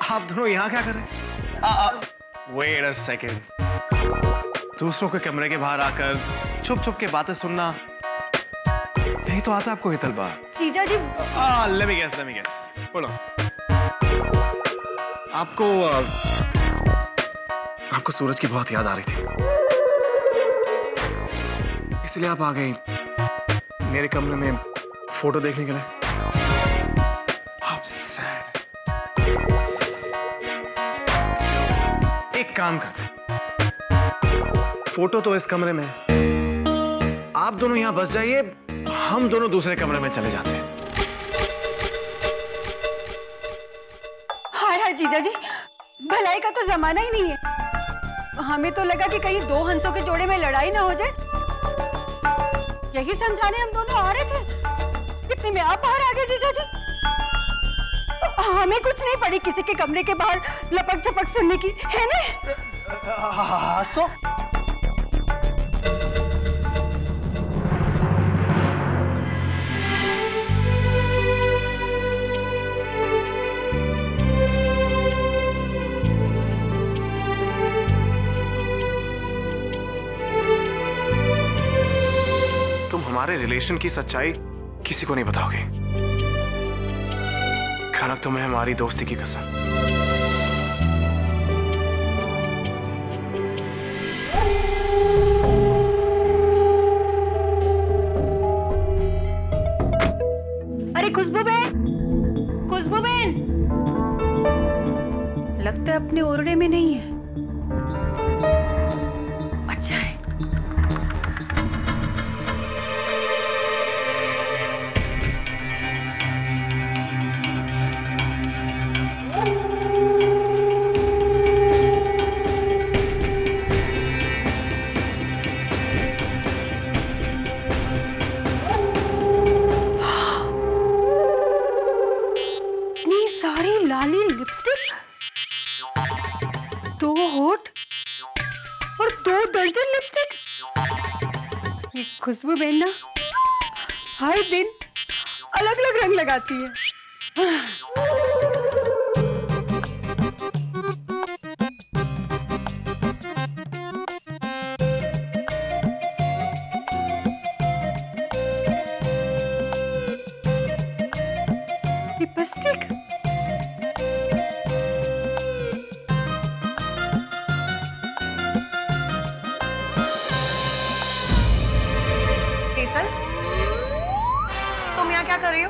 आप दोनों यहाँ क्या कर रहे हैं? वेट अ सेकेंड, दूसरों के कमरे के बाहर आकर छुप छुप के बातें सुनना, यही तो आता आपको हितल बार। जीजा जी let me guess. बोलो, आपको सूरज की बहुत याद आ रही थी, इसलिए आप आ गई मेरे कमरे में फोटो देखने के लिए। How sad. एक काम करते, फोटो तो इस कमरे में, आप दोनों यहां बस जाइए, हम दोनों दूसरे कमरे में चले जाते हैं। हाय जीजा जी, भलाई का तो जमाना ही नहीं है। हमें तो लगा कि कहीं दो हंसों के जोड़े में लड़ाई ना हो जाए, यही समझाने हम दोनों आ रहे थे। इतने में आप बाहर आ गए जीजा जी। हमें कुछ नहीं पड़ी किसी के कमरे के बाहर लपक छपक सुनने की, है ना? तो तुम हमारे रिलेशन की सच्चाई किसी को नहीं बताओगे, खनक तुम्हें हमारी दोस्ती की कसम। अरे खुशबू बहन, लगता है अपने ओरडे में नहीं है। अच्छा है। लाली लिपस्टिक, 2 होठ और 2 दर्जन लिपस्टिक। ये खुशबू बहन ना हर दिन अलग अलग रंग लगाती है। लिपस्टिक क्या कर रही हो?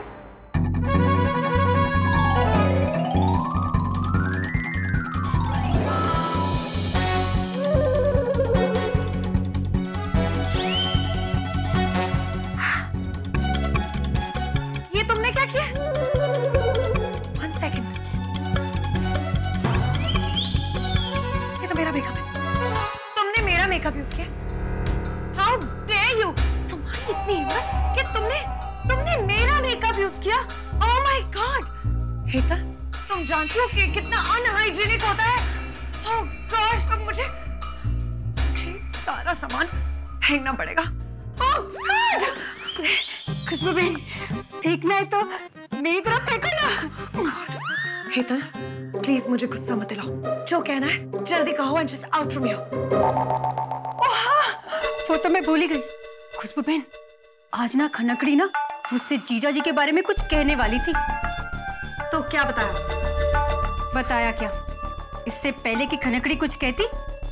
ये तुमने क्या किया? 1 सेकेंड, ये तो मेरा मेकअप है। तुमने मेरा मेकअप यूज किया? How dare you! तुम्हारी इतनी हिम्मत कि तुमने मेरा मेकअप यूज किया? Oh my God! हेतल, तुम जानती हो कि कितना अनहाइजीनिक होता है? ओह गॉड, अब मुझे सारा सामान फेंकना पड़ेगा। ओह गॉड! खुशबू बहन, फेंकना है तो मेरी तरफ फेंको ना। हेतल, प्लीज मुझे गुस्सा मत दिलाओ। जो कहना है जल्दी कहो and just out from here. Oh हाँ, वो तो मैं भूल ही गई। खुशबू बहन, आज ना खनकड़ी ना मुझसे जीजा जी के बारे में कुछ कहने वाली थी। तो क्या बताया? बताया क्या? इससे पहले कि खनकड़ी कुछ कहती,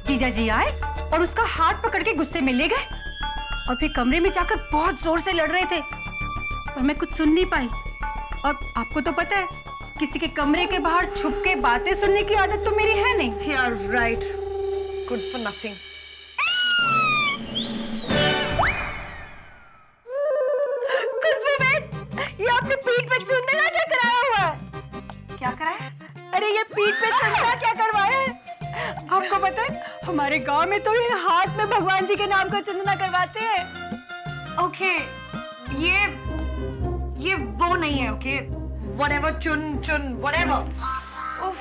जीजा जी आए और उसका हाथ पकड़ के गुस्से में ले गए और फिर कमरे में जाकर बहुत जोर से लड़ रहे थे और मैं कुछ सुन नहीं पाई। और आपको तो पता है, किसी के कमरे के बाहर छुप के बातें सुनने की आदत तो मेरी है नहीं। You are right. Good for nothing. ये आपने पीठ पे चूना क्या कराया हुआ है? क्या कराया? अरे ये पीठ पे चूना क्या करवाया है? आपको पता है, हमारे गांव में तो ये हाथ में भगवान जी के नाम का चूना करवाते हैं। ओके, ये वो नहीं है। ओके, whatever, चुन whatever. उफ।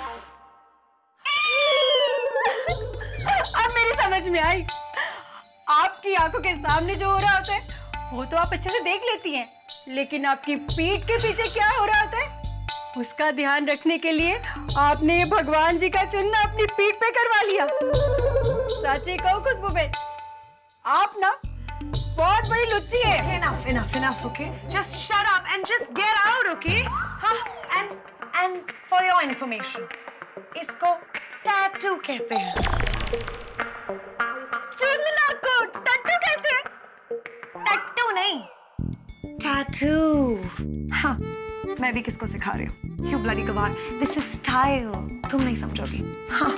अब मेरी समझ में आई। आपकी आंखों के सामने जो हो रहा होता है वो तो आप अच्छे से देख लेती हैं, लेकिन आपकी पीठ के पीछे क्या हो रहा होता है उसका ध्यान रखने के लिए आपने भगवान जी का चुनना अपनी पीठ पे करवा लिया। सच्ची कहूँ खुशबू बेन, आप ना बहुत बड़ी लुच्ची है। Enough, okay? Just shut up and just get out, okay? हाँ, and for your information, इसको टैटू कहते हैं। चुनना को टट्टू कहते हैं? टैटू नहीं, टैटू। हाँ, मैं भी किसको सिखा रही हूँ? You bloody गवार, this is style. तुम नहीं समझोगी। हाँ।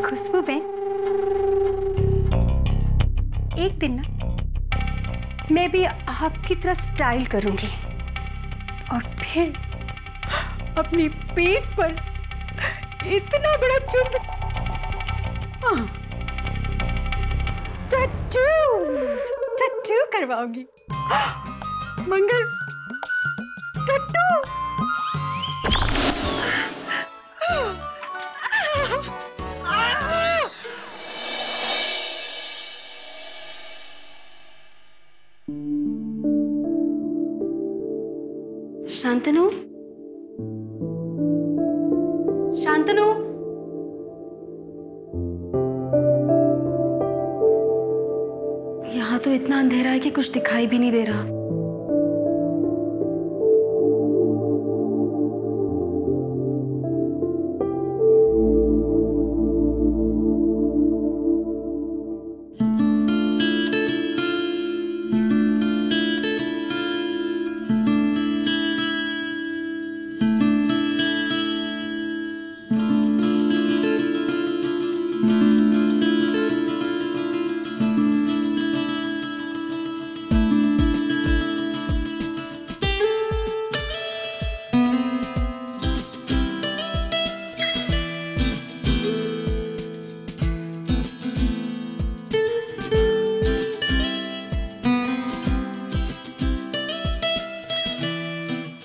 खुशबू बेन, एक दिन ना मैं भी आपकी तरह स्टाइल करूंगी और फिर अपनी पीठ पर इतना बड़ा टैटू करवाऊंगी। मंगल टैटू। शांतनु, शांतनु, यहाँ तो इतना अंधेरा है कि कुछ दिखाई भी नहीं दे रहा।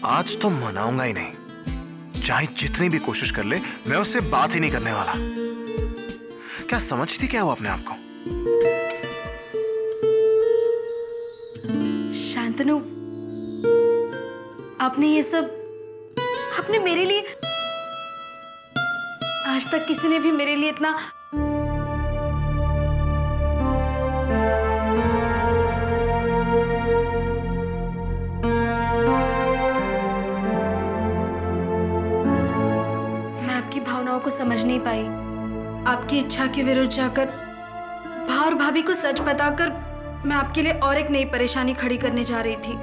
आज तो मनाऊंगा ही नहीं, चाहे जितनी भी कोशिश कर ले मैं उससे बात ही नहीं करने वाला। क्या समझती क्या वो अपने आप को? शांतनु, आपने ये सब आपने मेरे लिए, आज तक किसी ने भी मेरे लिए इतना को समझ नहीं पाई। आपकी इच्छा के विरुद्ध जाकर भा और भाभी को सच बताकर मैं आपके लिए और एक नई परेशानी खड़ी करने जा रही थी,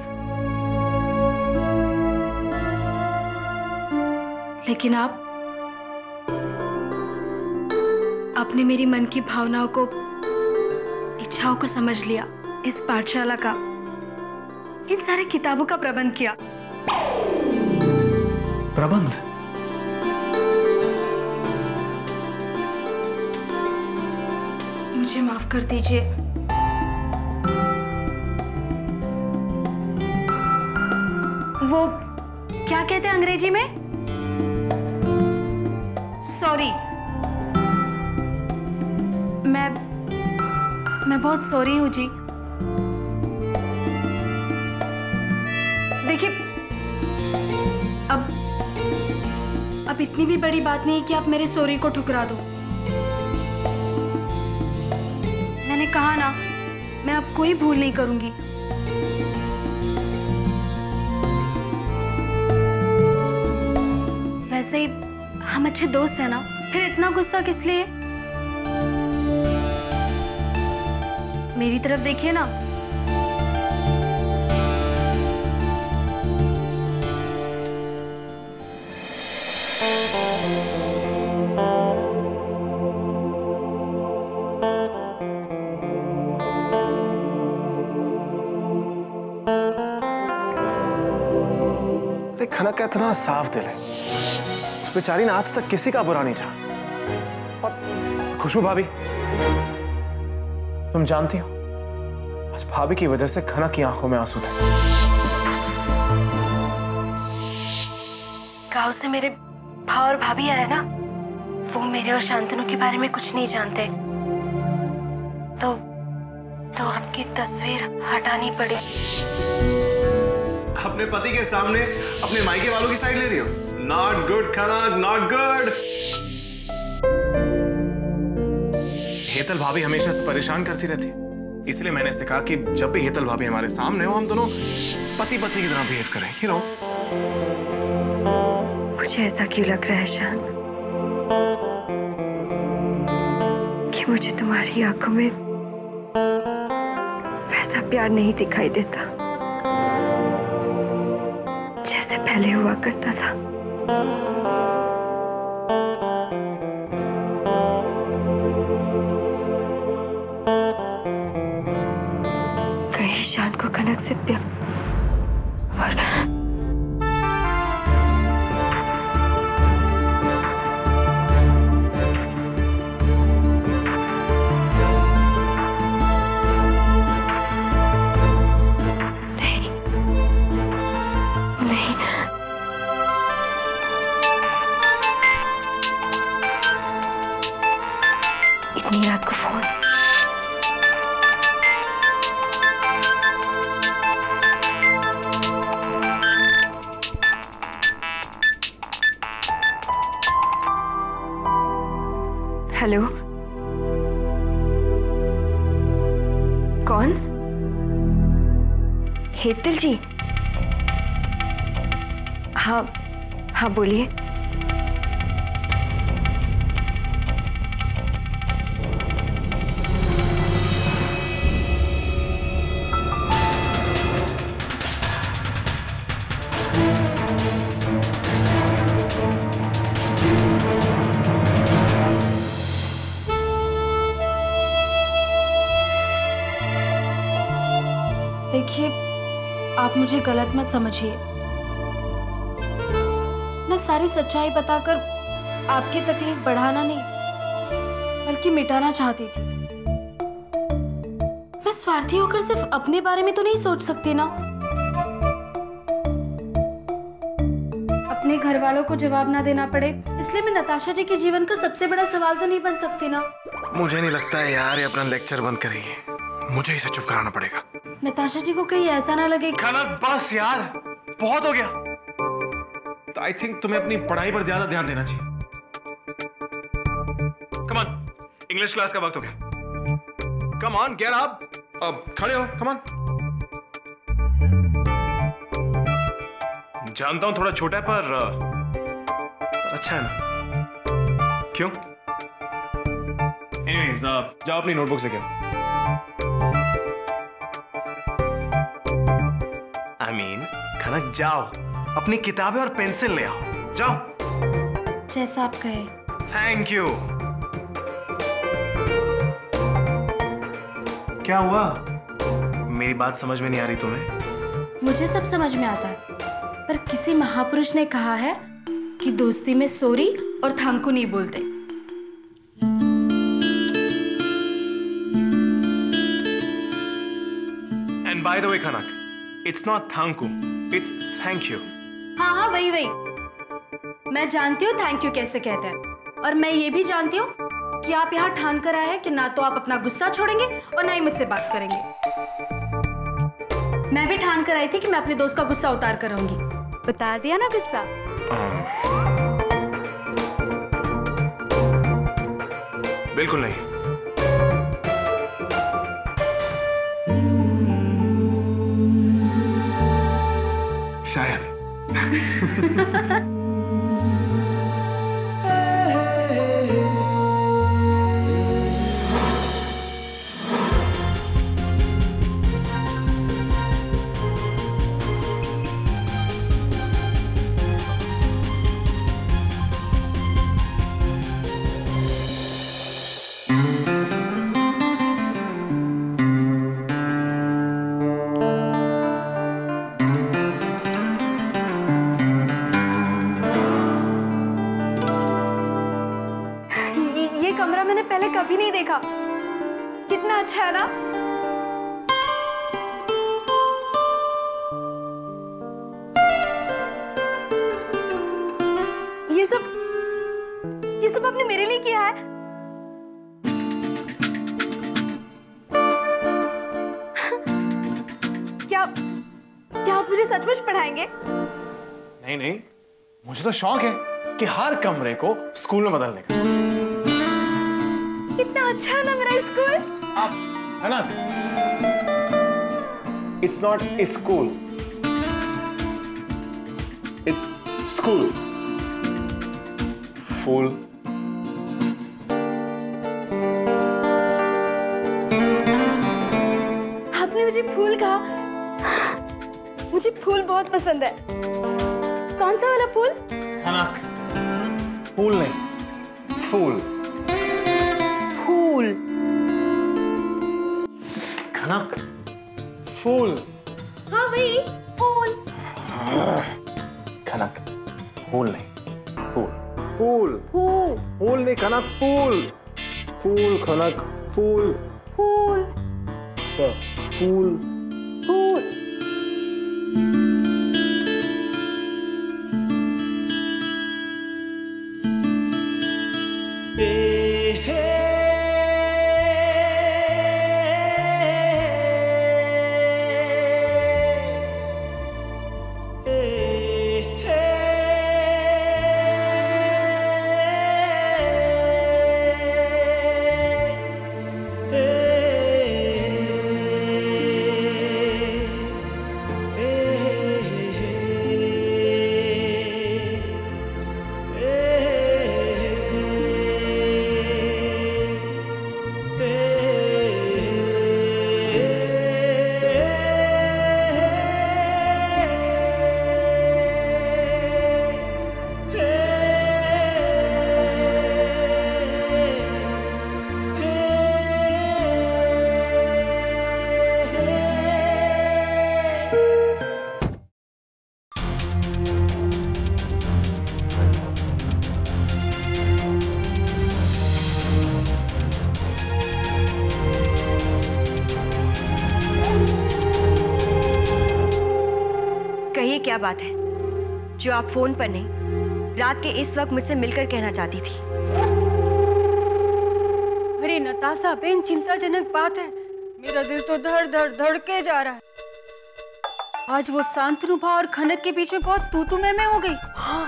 लेकिन आपने मेरी मन की भावनाओं को, इच्छाओं को समझ लिया। इस पाठशाला का, इन सारे किताबों का प्रबंध किया। प्रबंध? मुझे माफ कर दीजिए। वो क्या कहते हैं अंग्रेजी में? सॉरी। मैं बहुत सॉरी हूँ जी। देखिए, अब इतनी भी बड़ी बात नहीं है कि आप मेरे सॉरी को ठुकरा दो। मैंने कहा ना, मैं अब कोई भूल नहीं करूंगी। वैसे ही हम अच्छे दोस्त हैं ना, फिर इतना गुस्सा किस लिए? मेरी तरफ देखिए ना। खनक का इतना साफ दिल है, उस बेचारी ने आज तक किसी का बुरा नहीं चाहा। और खुशबू भाभी, तुम जानती हो आज भाभी की वजह से खनक की आंखों में आंसू थे। गांव से मेरे भाव और भाभी आए ना, वो मेरे और शांतनु के बारे में कुछ नहीं जानते, तो आपकी तस्वीर हटानी पड़ी। अपने पति के सामने अपने मायके वालों की साइड ले रही हो? Not good Kanak, not good. Hetal भाभी हमेशा से परेशान करती रहती, इसलिए मैंने इसे कहा कि जब भी हेतल भाभी हमारे सामने हो हम दोनों पति पत्नी की तरह बिहेव करें। You know. मुझे ऐसा क्यों लग रहा है शान कि मुझे तुम्हारी आंखों में वैसा प्यार नहीं दिखाई देता जैसे पहले हुआ करता था। कहीं शान को कनक से प्यार और इतनी रात को फोन। हेलो, कौन? हेतल जी? हाँ हाँ बोलिए। देखिए, आप मुझे गलत मत समझिए। मैं सारी सच्चाई बताकर आपकी तकलीफ बढ़ाना नहीं बल्कि मिटाना चाहती थी। मैं स्वार्थी होकर सिर्फ अपने बारे में तो नहीं सोच सकती ना। अपने घर वालों को जवाब ना देना पड़े इसलिए मैं नताशा जी के जीवन का सबसे बड़ा सवाल तो नहीं बन सकती ना। मुझे नहीं लगता है यार ये अपना लेक्चर बंद करेगी, मुझे इसे चुप कराना पड़ेगा। नताशा जी को कहीं ऐसा ना लगे। कनक बस यार, बहुत हो गया। आई थिंक तुम्हें अपनी पढ़ाई पर ज्यादा ध्यान देना चाहिए। कम ऑन, इंग्लिश क्लास का वक्त हो गया। Come on, get up. अब खड़े हो, कम ऑन। जानता हूं थोड़ा छोटा है पर अच्छा है ना? क्यों? एनीवेज, जाओ अपनी नोटबुक से क्या कनक, जाओ अपनी किताबें और पेंसिल ले आओ, जाओ। जैसा आप कहे। Thank you. क्या हुआ? मेरी बात समझ में नहीं आ रही तुम्हें? मुझे सब समझ में आता है, पर किसी महापुरुष ने कहा है कि दोस्ती में सॉरी और थैंक यू नहीं बोलते। And by the way Kanak, it's not thank you, it's thank you. हाँ हाँ वही। मैं जानती हूँ थैंक यू कैसे कहते हैं, और मैं ये भी जानती हूँ कि आप यहाँ ठान कर आए हैं कि ना तो आप अपना गुस्सा छोड़ेंगे और ना ही मुझसे बात करेंगे। मैं भी ठान कर आई थी कि मैं अपने दोस्त का गुस्सा उतार कर रहूंगी। उतार दिया ना गुस्सा? बिल्कुल नहीं। शायद। कभी नहीं देखा। कितना अच्छा है ना? ये सब आपने मेरे लिए किया है? आप मुझे सचमुच पढ़ाएंगे? नहीं नहीं, मुझे तो शौक है कि हर कमरे को स्कूल में बदलने का। कितना अच्छा है ना मेरा स्कूल। आप है ना, it's not school, it's school. फूल। आपने मुझे फूल कहा, मुझे फूल बहुत पसंद है। कौन सा वाला फूल? खनक। फूल नहीं, फूल। फूल। खनक। फूल। हाँ वही फूल। खनक। फूल नहीं, फूल। फूल। फूल। फूल नहीं खनक, फूल। फूल खनक, फूल। फूल। फूल। फूल। कहिए क्या बात है जो आप फोन पर नहीं, रात के इस वक्त मुझसे मिलकर कहना चाहती थी? अरे नताशा बहन, चिंताजनक बात है। मेरा दिल तो धड़ धड़ धड़के जा रहा है। आज वो शांतनुभा और खनक के बीच में बहुत तू मैं हो गई। हाँ,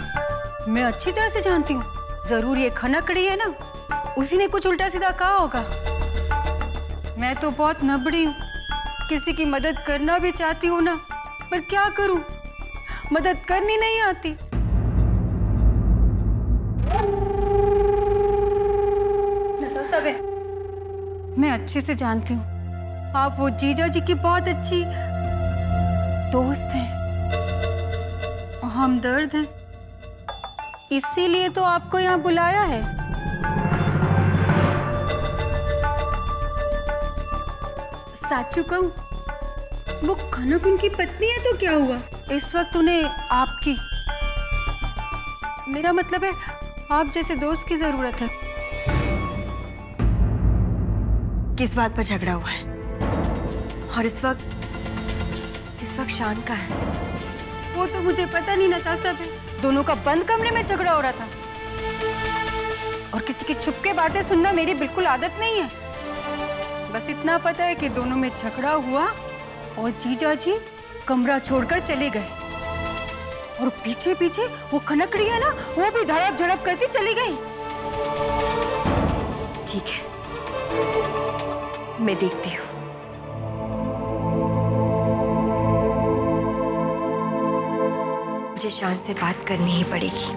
मैं अच्छी तरह से जानती हूँ, जरूर ये खनकड़ी है ना, उसी ने कुछ उल्टा सीधा कहा होगा। मैं तो बहुत नबड़ी हूँ, किसी की मदद करना भी चाहती हूँ ना, पर क्या करूँ, मदद करनी नहीं आती। नताशा बहन, मैं अच्छे से जानती हूँ आप वो जीजा जी की बहुत अच्छी दोस्त हैं, हमदर्द हैं, इसीलिए तो आपको यहाँ बुलाया है। साचू कहूँ, वो खनक उनकी पत्नी है तो क्या हुआ, इस वक्त उन्हें आपकी, मेरा मतलब है आप जैसे दोस्त की जरूरत है। किस बात पर झगड़ा हुआ है? और इस वक्त शान का है? वो तो मुझे पता नहीं नताशा बहन, दोनों का बंद कमरे में झगड़ा हो रहा था, और किसी की छुप के बातें सुनना मेरी बिल्कुल आदत नहीं है। बस इतना पता है कि दोनों में झगड़ा हुआ और जीजा जी कमरा छोड़कर चले गए, और पीछे पीछे वो खनकड़ी है ना, वो भी धड़प झड़प करती चली गई। ठीक है, मैं देखती हूँ। मुझे शान से बात करनी ही पड़ेगी।